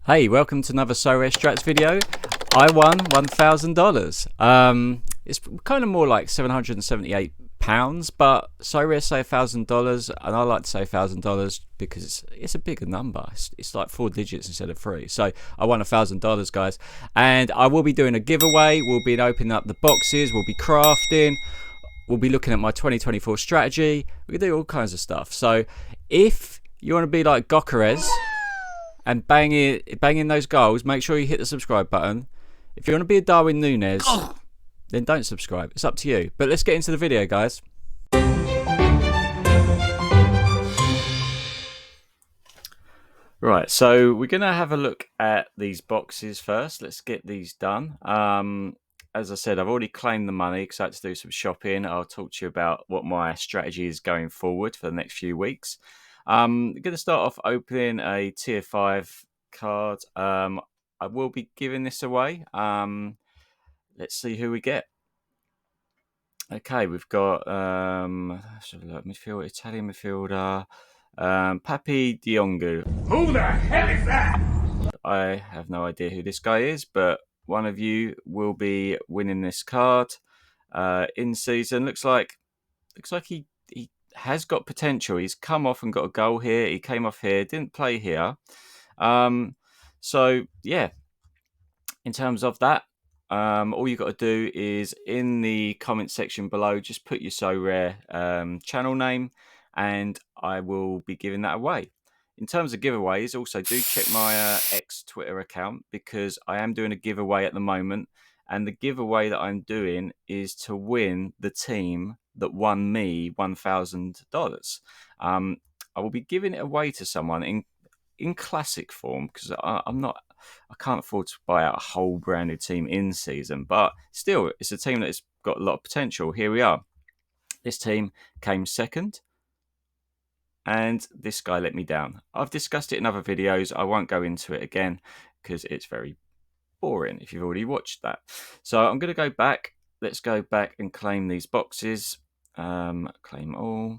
Hey, welcome to another SorareStrats video. I won $1,000. It's kind of more like £778, but Sorare say $1,000, and I like to say $1,000 because it's a bigger number. It's like 4 digits instead of 3. So I won $1,000, guys, and I will be doing a giveaway. We'll be opening up the boxes. We'll be crafting. We'll be looking at my 2024 strategy. We can do all kinds of stuff. So if you want to be like Gokares and banging those goals, make sure you hit the subscribe button. If you want to be a Darwin Núñez, then don't subscribe. It's up to you. But let's get into the video, guys. Right, so we're going to have a look at these boxes first. Let's get these done. As I said, I've already claimed the money because I had to do some shopping. I'll talk to you about what my strategy is going forward for the next few weeks. I'm going to start off opening a tier 5 card. I will be giving this away. Let's see who we get. Okay, we've got midfield, Italian midfielder, Papi Diongu. Who the hell is that? I have no idea who this guy is, but one of you will be winning this card in season. Looks like he has got potential. He's come off and got a goal here. He came off here, didn't play here. So yeah, in terms of that, all you got to do is in the comment section below, just put your Sorare channel name, and I will be giving that away. In terms of giveaways, also do check my X Twitter account because I am doing a giveaway at the moment, and the giveaway that I'm doing is to win the team that won me $1,000. I will be giving it away to someone in classic form because I can't afford to buy out a whole brand new team in season, but still, it's a team that's got a lot of potential. Here we are. This team came second, and this guy let me down. I've discussed it in other videos. I won't go into it again because it's very boring if you've already watched that. So I'm going to go back. Let's go back and claim these boxes. Claim all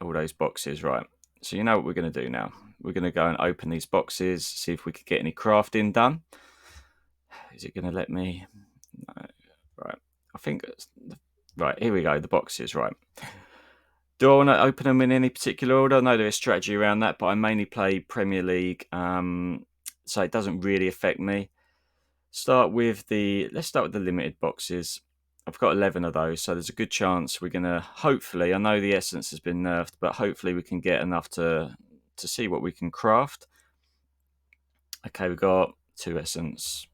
those boxes, right? So you know what we're going to do now. We're going to go and open these boxes, see if we could get any crafting done. Is it going to let me? No. Right. I think it's... Right, here we go, the boxes, right. Do I want to open them in any particular order? I know there is strategy around that, but I mainly play Premier League, so it doesn't really affect me. Let's start with the limited boxes. I've got 11 of those, so there's a good chance we're going to, hopefully, I know the essence has been nerfed, but hopefully we can get enough to see what we can craft. Okay, we've got 2 essence.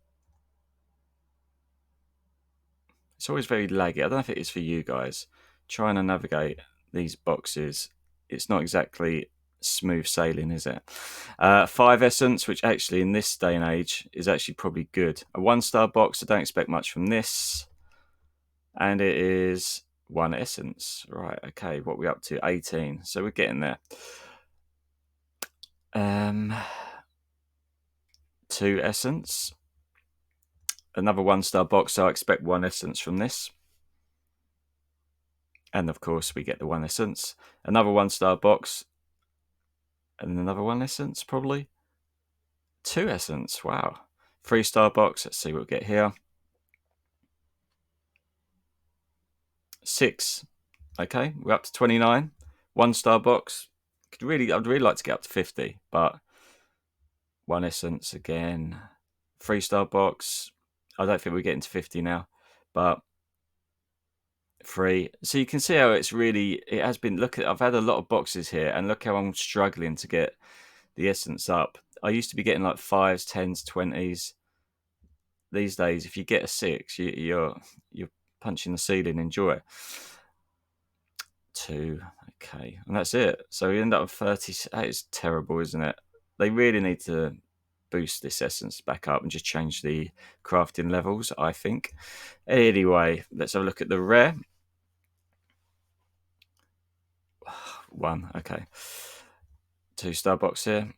It's always very laggy. I don't know if it is for you guys. Trying to navigate these boxes, it's not exactly smooth sailing, is it? 5 essence, which actually in this day and age is actually probably good. A 1-star box, I don't expect much from this. And it is 1 essence. Right, okay, what are we up to? 18. So we're getting there. 2 essence. Another 1-star box, so I expect 1 essence from this. And of course, we get the 1 essence. Another 1-star box. And another 1 essence, probably. 2 essence, wow. 3-star box, let's see what we get here. 6. Okay, we're up to 29. 1-star box. I'd really like to get up to 50, but 1 essence again. 3-star box. I don't think we're getting to 50 now, but 3. So you can see how it has been. Look at, I've had a lot of boxes here, and look how I'm struggling to get the essence up. I used to be getting like 5s, 10s, 20s. These days, if you get a 6, you're punching the ceiling. Enjoy. 2, okay, and that's it. So we end up with 30. That is terrible, isn't it? They really need to boost this essence back up and just change the crafting levels, I think. Anyway, let's have a look at the rare. 1, okay. 2-star box here.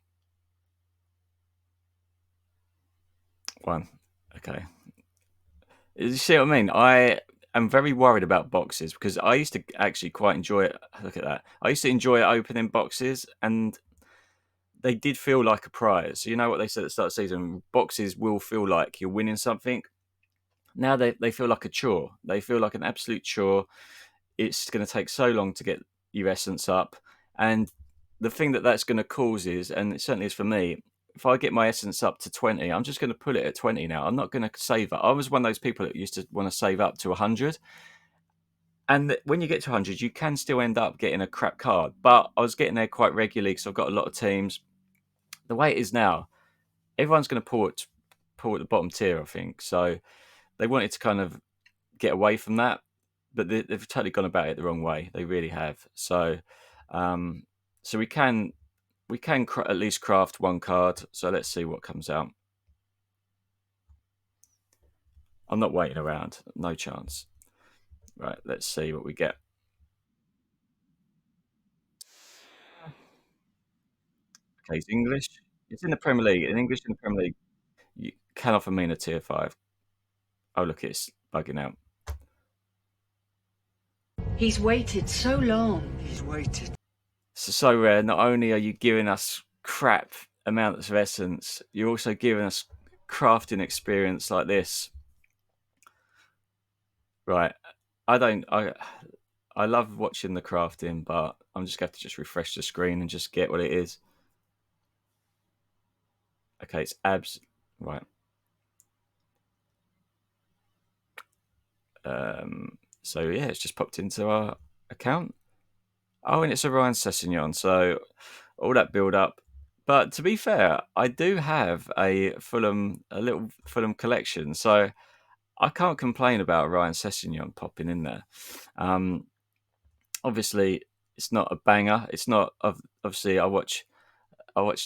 1, okay. You see what I mean? I'm very worried about boxes because I used to actually quite enjoy it. Look at that. I used to enjoy opening boxes, and they did feel like a prize. You know what they said at the start of the season? Boxes will feel like you're winning something. Now they feel like a chore. They feel like an absolute chore. It's going to take so long to get your essence up. And the thing that's going to cause is, and it certainly is for me, if I get my essence up to 20, I'm just going to put it at 20 now. I'm not going to save up. I was one of those people that used to want to save up to 100. And when you get to 100, you can still end up getting a crap card. But I was getting there quite regularly because I've got a lot of teams. The way it is now, everyone's going to pull at the bottom tier, I think. So they wanted to kind of get away from that, but they've totally gone about it the wrong way. They really have. So, um, so we can at least craft one card. So let's see what comes out. I'm not waiting around. No chance. Right. Let's see what we get. Okay, it's English. It's in the Premier League. In English in the Premier League, you can offer me in a tier 5. Oh, look, it's bugging out. He's waited so long. He's waited. So rare. Not only are you giving us crap amounts of essence, you're also giving us crafting experience like this. Right. I don't. I love watching the crafting, but I'm just going to have to just refresh the screen and just get what it is. Okay, it's abs. Right. So yeah, it's just popped into our account. Oh, and it's a Ryan Sessegnon. So all that build up. But to be fair, I do have a little Fulham collection. So I can't complain about Ryan Sessegnon popping in there. Obviously, it's not a banger. It's not. Obviously, I watched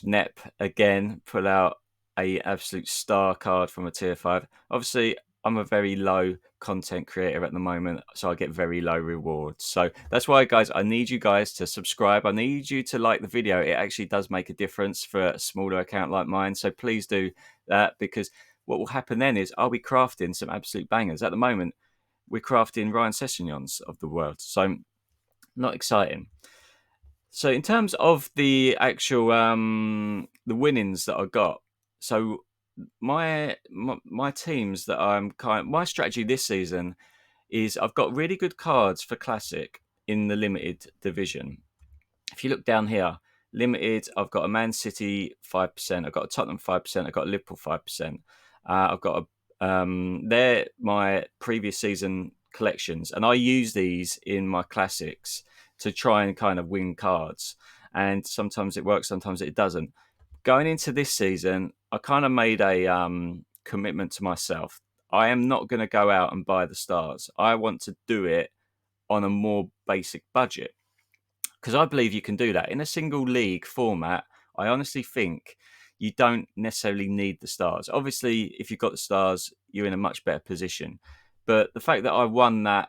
Nep again pull out a absolute star card from a tier 5. Obviously, I'm a very low content creator at the moment, so I get very low rewards. So that's why, guys, I need you guys to subscribe. I need you to like the video. It actually does make a difference for a smaller account like mine. So please do that, because what will happen then is I'll be crafting some absolute bangers. At the moment, we're crafting Ryan Sessegnons of the world. So not exciting. So in terms of the actual the winnings that I got, so my teams that my strategy this season is I've got really good cards for Classic in the limited division. If you look down here, limited, I've got a Man City 5%, I've got a Tottenham 5%, I've got a Liverpool 5%. I've got they're my previous season collections, and I use these in my classics to try and kind of win cards. And sometimes it works, sometimes it doesn't. Going into this season, I kind of made a commitment to myself. I am not going to go out and buy the stars. I want to do it on a more basic budget, because I believe you can do that in a single league format. I honestly think you don't necessarily need the stars. Obviously, if you've got the stars, you're in a much better position. But the fact that I won that,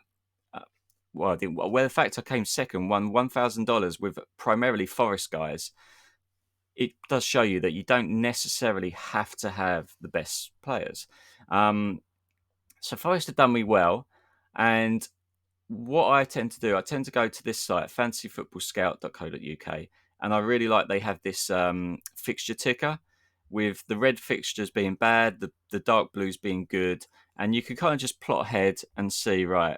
well, I didn't. Well, the fact I came second, won $1,000 with primarily Forest guys, it does show you that you don't necessarily have to have the best players. So Forest have done me well, and what I tend to do, I tend to go to this site, fantasyfootballscout.co.uk, and I really like they have this fixture ticker with the red fixtures being bad, the dark blues being good, and you can kind of just plot ahead and see, right,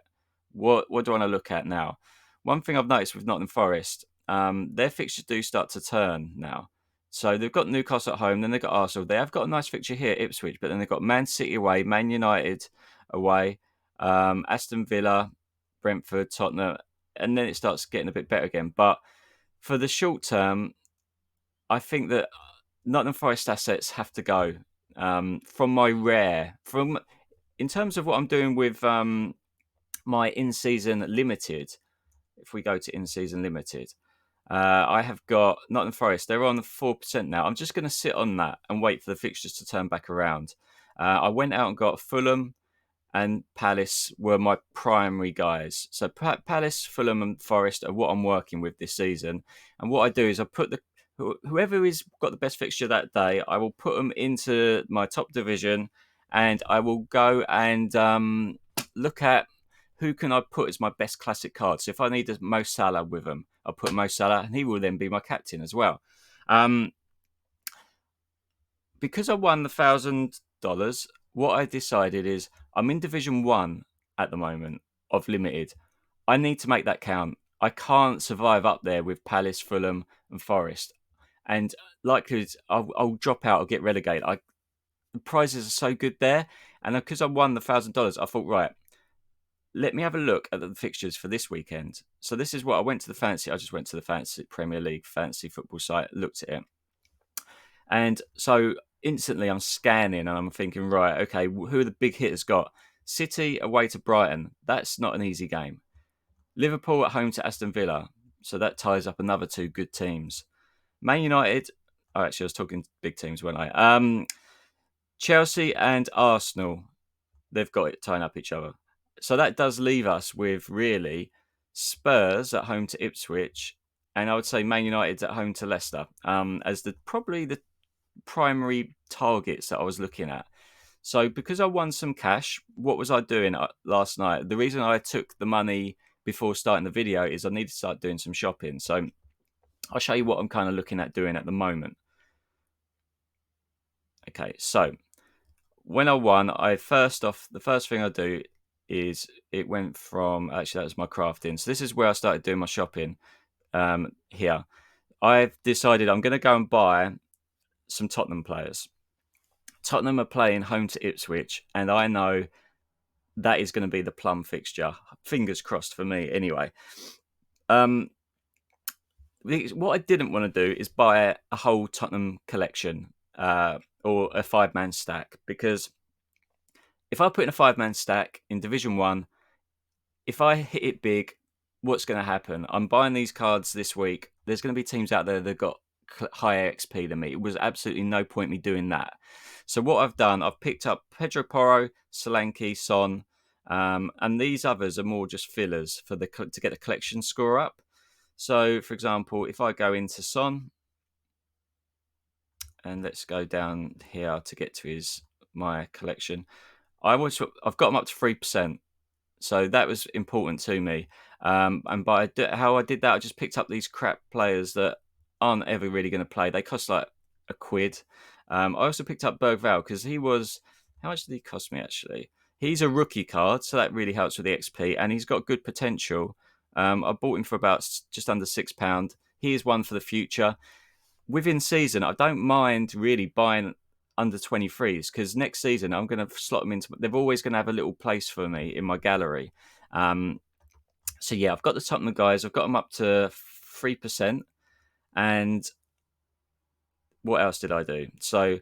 what do I want to look at now? One thing I've noticed with Nottingham Forest, their fixtures do start to turn now. So they've got Newcastle at home, then they've got Arsenal. They have got a nice fixture here, Ipswich, but then they've got Man City away, Man United away, Aston Villa, Brentford, Tottenham, and then it starts getting a bit better again. But for the short term, I think that Nottingham Forest assets have to go from my rare. From in terms of what I'm doing with my in-season limited. If we go to in-season limited, I have got Nottingham Forest. They're on 4% now. I'm just going to sit on that and wait for the fixtures to turn back around. I went out and got Fulham and Palace were my primary guys. So Palace, Fulham, and Forest are what I'm working with this season. And what I do is I put whoever has got the best fixture that day, I will put them into my top division, and I will go and look at who can I put as my best classic card. So if I need a Mo Salah with them, I'll put Mo Salah, and he will then be my captain as well. because I won the $1,000, what I decided is I'm in Division 1 at the moment of Limited. I need to make that count. I can't survive up there with Palace, Fulham, and Forest. And likely I'll drop out or get relegated. The prizes are so good there. And because I won the $1,000, I thought, right, let me have a look at the fixtures for this weekend. So this is what I went to I just went to the Fantasy Premier League fantasy football site, looked at it. And so instantly I'm scanning and I'm thinking, right, okay, who are the big hitters got? City away to Brighton. That's not an easy game. Liverpool at home to Aston Villa. So that ties up another two good teams. Man United. Oh, actually, I was talking big teams, weren't I? Chelsea and Arsenal. They've got it tying up each other. So that does leave us with really Spurs at home to Ipswich, and I would say Man United at home to Leicester as probably the primary targets that I was looking at. So because I won some cash, what was I doing last night? The reason I took the money before starting the video is I need to start doing some shopping. So I'll show you what I'm kind of looking at doing at the moment. Okay, so when I won, the first thing I do is it went from, actually that was my crafting. So this is where I started doing my shopping here. I've decided I'm going to go and buy some Tottenham players. Tottenham are playing home to Ipswich, and I know that is going to be the plum fixture. Fingers crossed for me, anyway. What I didn't want to do is buy a whole Tottenham collection or a 5-man stack, because if I put in a 5-man stack in Division 1, if I hit it big, what's going to happen? I'm buying these cards this week. There's going to be teams out there that got higher XP than me. It was absolutely no point me doing that. So what I've done, I've picked up Pedro Porro, Solanke, Son, and these others are more just fillers to get the collection score up. So, for example, if I go into Son, and let's go down here to get to my collection, I've got them up to 3%. So that was important to me. And by how I did that, I just picked up these crap players that aren't ever really going to play. They cost like £1. I also picked up Bergvall because how much did he cost me actually? He's a rookie card, so that really helps with the XP, and he's got good potential. I bought him for about just under £6. He is one for the future. Within season, I don't mind really buying under 23s, because next season I'm going to slot them into. They're always going to have a little place for me in my gallery. So yeah, I've got the Tottenham guys. I've got them up to 3%. And what else did I do? So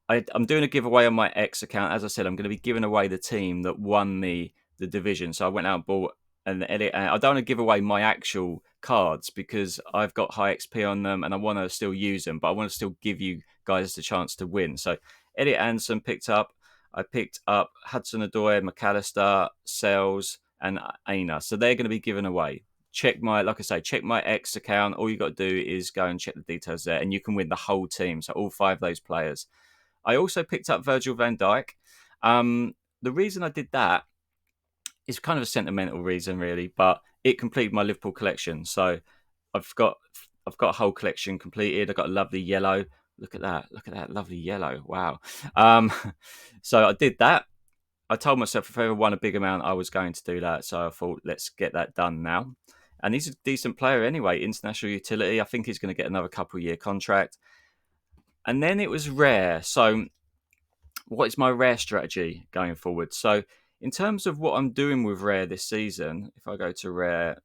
I'm doing a giveaway on my X account. As I said, I'm going to be giving away the team that won me the division. So I went out and bought an edit. And I don't want to give away my actual cards because I've got high XP on them and I want to still use them, but I want to still give you guys the chance to win. So Elliot Anderson picked up. I picked up Hudson-Odoi, McAllister, Sells, and Aina. So they're going to be given away. Check my X account. All you got to do is go and check the details there, and you can win the whole team. So all 5 of those players. I also picked up Virgil van Dijk. The reason I did that is kind of a sentimental reason, really, but it completed my Liverpool collection. So I've got a whole collection completed. I've got a lovely yellow. Look at that lovely yellow. Wow. So I did that. I told myself if I ever won a big amount, I was going to do that. So I thought, let's get that done now. And he's a decent player anyway, international utility. I think he's going to get another couple-year contract. And then it was rare. So what is my rare strategy going forward? So in terms of what I'm doing with rare this season, if I go to rare,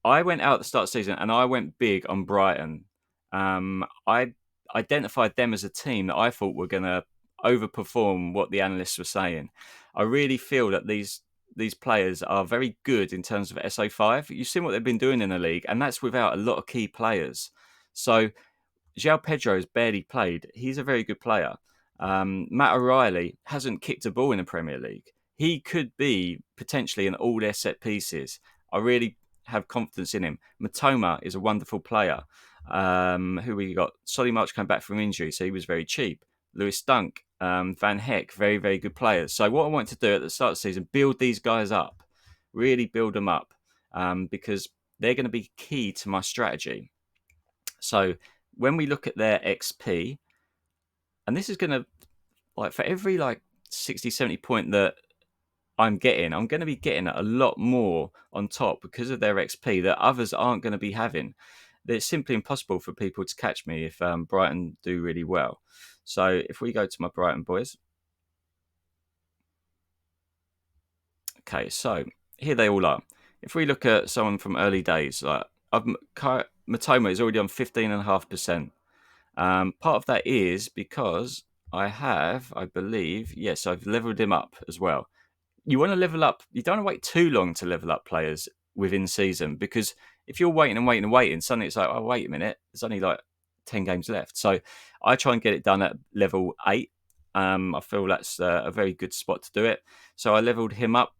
I went out at the start of the season and I went big on Brighton. I identified them as a team that I thought were going to overperform what the analysts were saying. I really feel that these players are very good in terms of SO5. You've seen what they've been doing in the league, and that's without a lot of key players. So João Pedro has barely played. He's a very good player. Matt O'Reilly hasn't kicked a ball in the Premier League. He could be potentially in all their set pieces. I really have confidence in him. Matoma is a wonderful player. Who we got? Solly March came back from injury, so he was very cheap. Lewis Dunk, Van Heck, very, very good players. So what I want to do at the start of the season, build these guys up. Really build them up because they're going to be key to my strategy. So when we look at their XP, And this is going to, like, for every like 60, 70 point that I'm going to be getting a lot more on top because of their XP that others aren't going to be having. It's simply impossible for people to catch me if Brighton do really well. So if we go to my Brighton boys. Okay, so here they all are. If we look at someone from early days, like Matoma is already on 15.5%. Part of that is because I believe, yes, I've leveled him up as well. You want to level up. You don't want to wait too long to level up players within season, because if you're waiting and waiting and waiting, suddenly it's like, oh, wait a minute, there's only like 10 games left. So I try and get it done at level 8. I feel that's a very good spot to do it. So I leveled him up.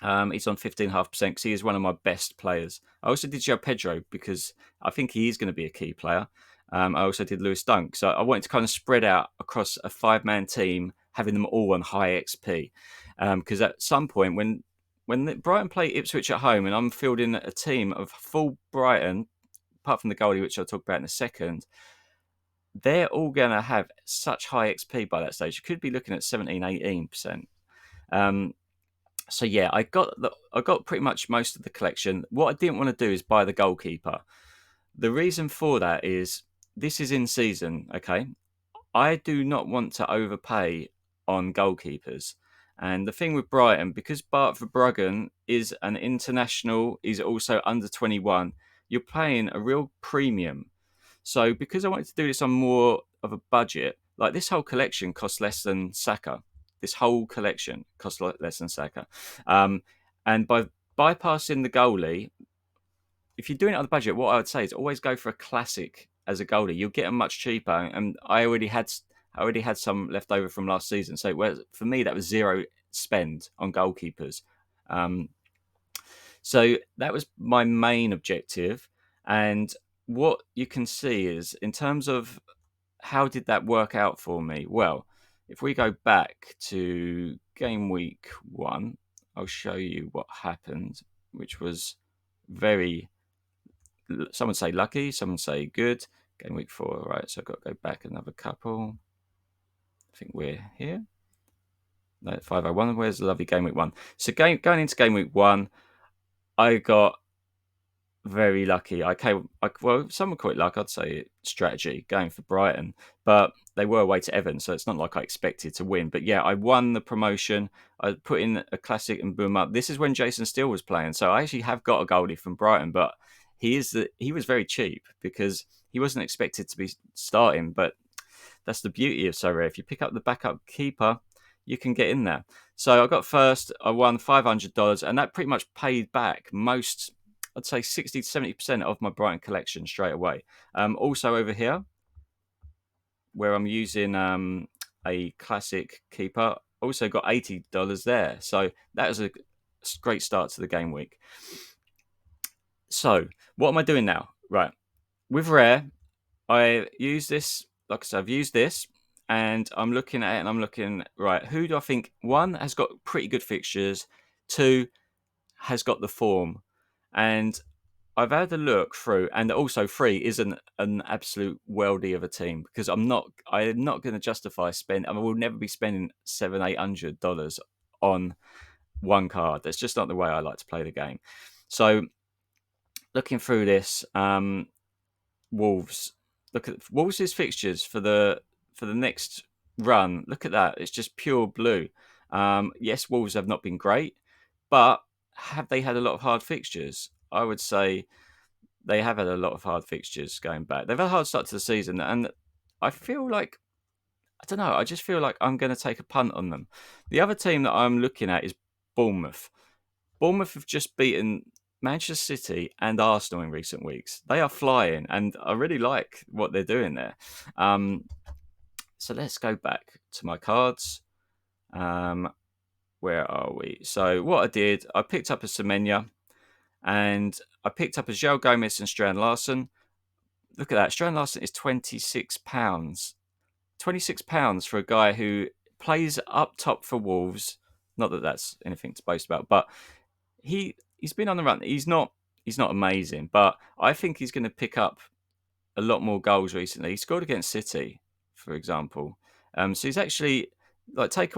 He's on 15.5% because he is one of my best players. I also did Joe Pedro because I think he is going to be a key player. I also did Lewis Dunk. So I wanted to kind of spread out across a 5-man team, having them all on high XP. Because at some point, when Brighton play Ipswich at home and I'm fielding a team of full Brighton, apart from the goalie, which I'll talk about in a second, they're all going to have such high XP by that stage. You could be looking at 17, 18%. So yeah, I got pretty much most of the collection. What I didn't want to do is buy the goalkeeper. The reason for that is this is in season, okay? I do not want to overpay on goalkeepers. And the thing with Brighton, because Bart Verbruggen is an international, he's also under 21, you're paying a real premium. So because I wanted to do this on more of a budget, like this whole collection costs less than Saka. This whole collection costs less than Saka. And by bypassing the goalie, if you're doing it on the budget, what I would say is always go for a classic as a goalie. You'll get them much cheaper. And I already had some left over from last season. So for me, that was zero spend on goalkeepers. So that was my main objective. And what you can see is, in terms of how did that work out for me? Well, if we go back to game week 1, I'll show you what happened, which was very, some would say lucky, some would say good. Game week 4, right? So I've got to go back another couple. I think we're here. No, 501. Where's the lovely game week 1? So going into game week 1, I got very lucky. Well, some would call it luck. I'd say strategy going for Brighton, but they were away to Everton, so it's not like I expected to win. But yeah, I won the promotion. I put in a classic and boom up. This is when Jason Steele was playing, so I actually have got a goalie from Brighton, but he was very cheap because he wasn't expected to be starting. But that's the beauty of Sorare. If you pick up the backup keeper, you can get in there. So I got first. I won $500, and that pretty much paid back most. I'd say 60 to 70% of my Brighton collection straight away. Also over here, where I'm using a classic keeper, also got $80 there. So that was a great start to the game week. So what am I doing now? Right. With Rare, I use this, like I said, I've used this, and I'm looking at it and I'm looking, right, who do I think, one, has got pretty good fixtures, two, has got the form. And I've had a look through, and also three isn't an absolute worldie of a team, because I'm not going to justify spend. I will never be spending $700-800 on one card. That's just not the way I like to play the game. So looking through this, Wolves. Look at Wolves' fixtures for the next run. Look at that. It's just pure blue. Yes, Wolves have not been great, but have they had a lot of hard fixtures? I would say they have had a lot of hard fixtures going back. They've had a hard start to the season, and I feel like, I don't know, I just feel like I'm going to take a punt on them. The other team that I'm looking at is Bournemouth. Bournemouth have just beaten Manchester City and Arsenal in recent weeks. They are flying, and I really like what they're doing there. So let's go back to my cards. Where are we? So what I did, I picked up a Semenya, and I picked up a João Gomez and Strand Larson. Look at that. Strand Larson is £26. £26 for a guy who plays up top for Wolves. Not that that's anything to boast about, but he's been on the run. He's not amazing, but I think he's going to pick up a lot more goals recently. He scored against City for example. So he's actually like take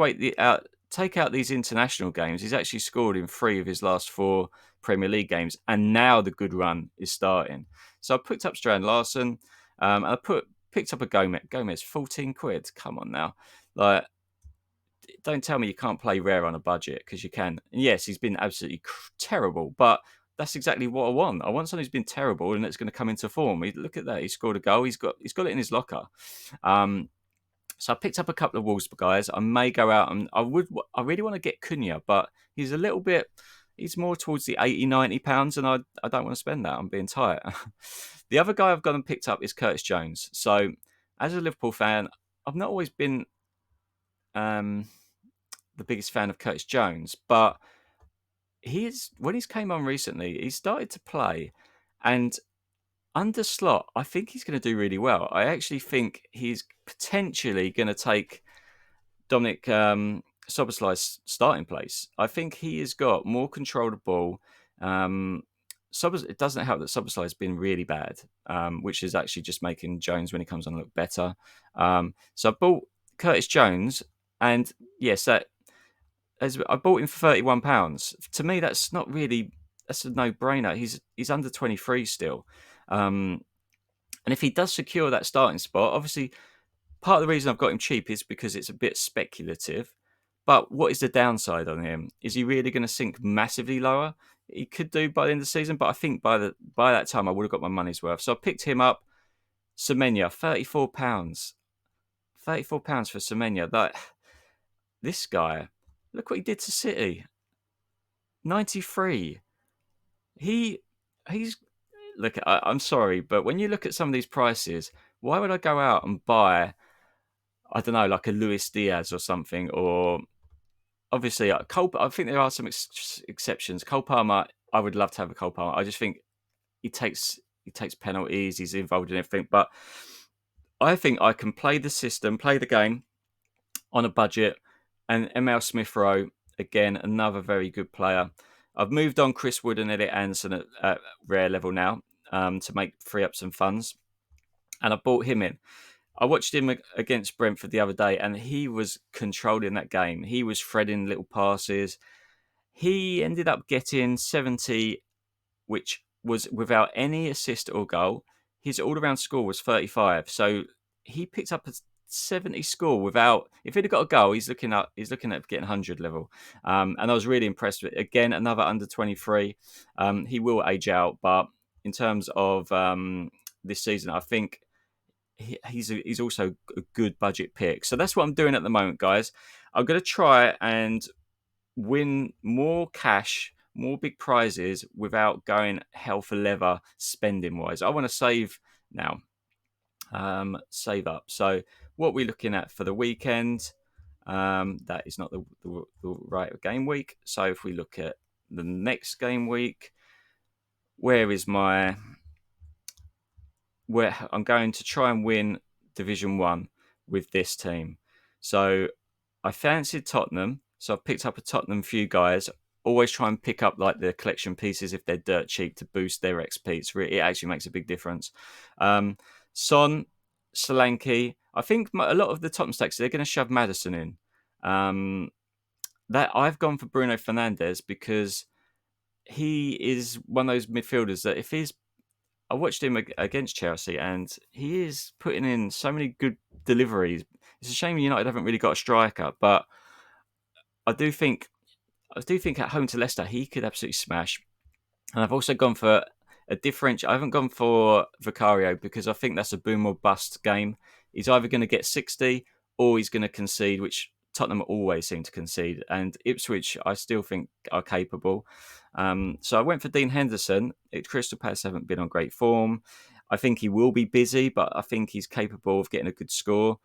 out these international games. He's actually scored in 3 of his last 4 Premier League games, and now the good run is starting. So I picked up Strand Larson. And I picked up a Gomez. Gomez, 14 quid. Come on now, like don't tell me you can't play rare on a budget, because you can. And yes, he's been absolutely terrible, but that's exactly what I want. I want someone who's been terrible and it's going to come into form. Look at that. He scored a goal. He's got it in his locker. So I picked up a couple of Wolves guys. I may go out and I really want to get Cunha, but he's a little bit. He's more towards the 80, 90 pounds, and I don't want to spend that. I'm being tight. The other guy I've gone and picked up is Curtis Jones. So as a Liverpool fan, I've not always been the biggest fan of Curtis Jones, but when he's came on recently, he started to play, and under Slot, I think he's going to do really well. I actually think he's potentially going to take Dominic Soboslai's starting place. I think he has got more control of the ball. It doesn't help that Soboslai has been really bad, which is actually just making Jones, when he comes on, look better. So I bought Curtis Jones, and yes, I bought him for £31. To me, that's not really. That's a no-brainer. He's under 23 still, and if he does secure that starting spot, obviously part of the reason I've got him cheap is because it's a bit speculative. But what is the downside on him? Is he really going to sink massively lower? He could do by the end of the season, but I think by that time I would have got my money's worth. So I picked him up. Semenya, £34. £34 for Semenya. This guy, look what he did to City. 93. He's look. I'm sorry, but when you look at some of these prices, why would I go out and buy? I don't know, like a Luis Diaz or something, or obviously Cole. I think there are some exceptions. Cole Palmer, I would love to have a Cole Palmer. I just think he takes penalties. He's involved in everything, but I think I can play the system, play the game on a budget. And ML Smith Rowe, again, another very good player. I've moved on Chris Wood and Elliot Anderson at rare level now, to free up some funds, and I bought him in. I watched him against Brentford the other day, and he was controlling that game. He was threading little passes. He ended up getting 70, which was without any assist or goal. His all-around score was 35, so he picked up a 70 score without. If he'd have got a goal, he's looking at getting 100 level. And I was really impressed with it. Again, another under 23. He will age out, but in terms of this season, I think he's also a good budget pick. So that's what I'm doing at the moment, guys. I'm going to try and win more cash, more big prizes without going hell for leather spending wise. I want to save now, save up. So what we're looking at for the weekend, that is not the right game week. So if we look at the next game week, where I'm going to try and win Division 1 with this team. So I fancied Tottenham, so I've picked up a Tottenham few guys. Always try and pick up like the collection pieces if they're dirt cheap to boost their XP. It actually makes a big difference. Son, Solanke. I think a lot of the Tottenham stacks, they're going to shove Maddison in. That I've gone for Bruno Fernandes because he is one of those midfielders that I watched him against Chelsea, and he is putting in so many good deliveries. It's a shame United haven't really got a striker, but I do think at home to Leicester he could absolutely smash. And I've also gone for a differential. I haven't gone for Vicario because I think that's a boom or bust game. He's either going to get 60 or he's going to concede, which Tottenham always seem to concede. And Ipswich, I still think, are capable. So I went for Dean Henderson. Crystal Palace haven't been on great form. I think he will be busy, but I think he's capable of getting a good score.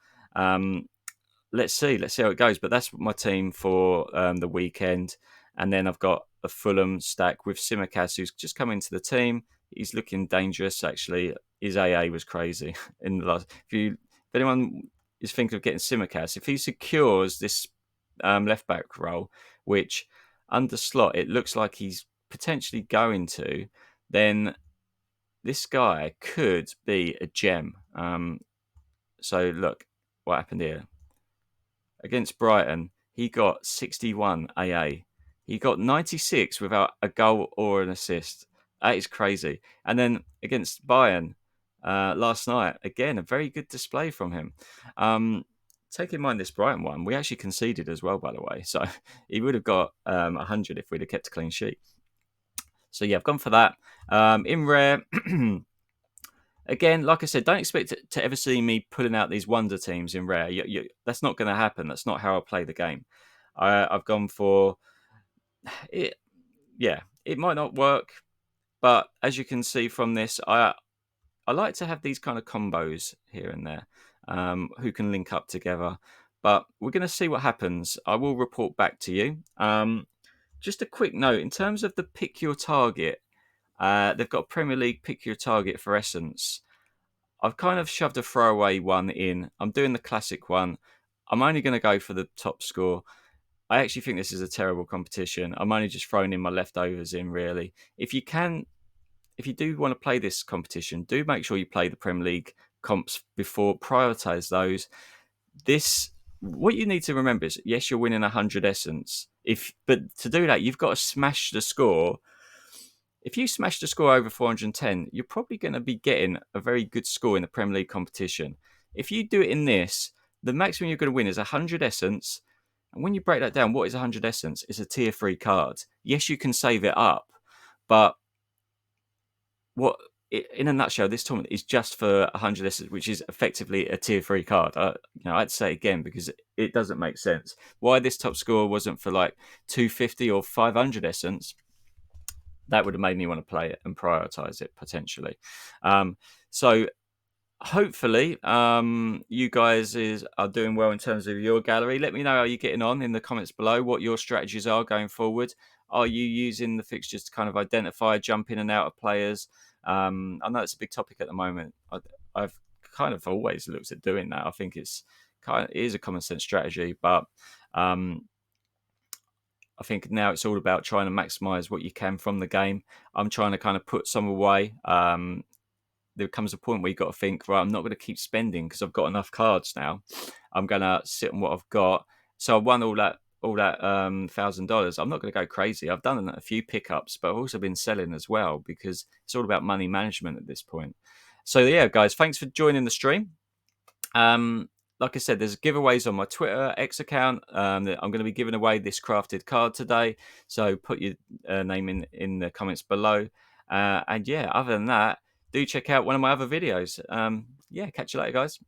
Let's see how it goes. But that's my team for the weekend. And then I've got a Fulham stack with Simicast, who's just come into the team. He's looking dangerous, actually. His AA was crazy in the last. If anyone is thinking of getting Simicast, if he secures this left back role, which under Slot it looks like he's potentially going to, then this guy could be a gem. So look, what happened here. Against Brighton, he got 61 AA. He got 96 without a goal or an assist. That is crazy. And then against Bayern last night, again, a very good display from him. Take in mind this Brighton one, we actually conceded as well, by the way. So he would have got 100 if we'd have kept a clean sheet. So yeah, I've gone for that. In rare, again, like I said, don't expect to ever see me pulling out these wonder teams in rare. That's not going to happen. That's not how I play the game. I've gone for it. Yeah, it might not work, but as you can see from this, I like to have these kind of combos here and there, who can link up together. But we're going to see what happens. I will report back to you. Just a quick note in terms of the pick your target. They've got Premier League pick your target for Essence. I've kind of shoved a throwaway one in. I'm doing the classic one. I'm only going to go for the top score. I actually think this is a terrible competition. I'm only just throwing in my leftovers in, really. If you do want to play this competition, do make sure you play the Premier League comps before. Prioritise those. What you need to remember is, yes, you're winning 100 Essence. But to do that, you've got to smash the score. If you smash the score over 410, you're probably going to be getting a very good score in the Premier League competition. If you do it in this, the maximum you're going to win is 100 Essence. And when you break that down, what is 100 Essence? It's a tier 3 card. Yes, you can save it up, but in a nutshell, this tournament is just for 100 Essence, which is effectively a tier 3 card. I'd say it again because it doesn't make sense. Why this top score wasn't for like 250 or 500 Essence, that would have made me want to play it and prioritize it potentially. So hopefully you guys are doing well in terms of your gallery. Let me know how you're getting on in the comments below, what your strategies are going forward. Are you using the fixtures to kind of identify jump in and out of players? I know it's a big topic at the moment. I've kind of always looked at doing that. I think it is a common sense strategy, but I think now it's all about trying to maximize what you can from the game. I'm trying to kind of put some away. There comes a point where you've got to think, right, I'm not going to keep spending because I've got enough cards now. I'm going to sit on what I've got. So I won all that $1,000. I'm not going to go crazy. I've done a few pickups, but I've also been selling as well because it's all about money management at this point. So yeah, guys, thanks for joining the stream. Like I said, there's giveaways on my Twitter X account. I'm going to be giving away this crafted card today. So put your name in the comments below. And yeah, other than that, do check out one of my other videos. Yeah, catch you later, guys.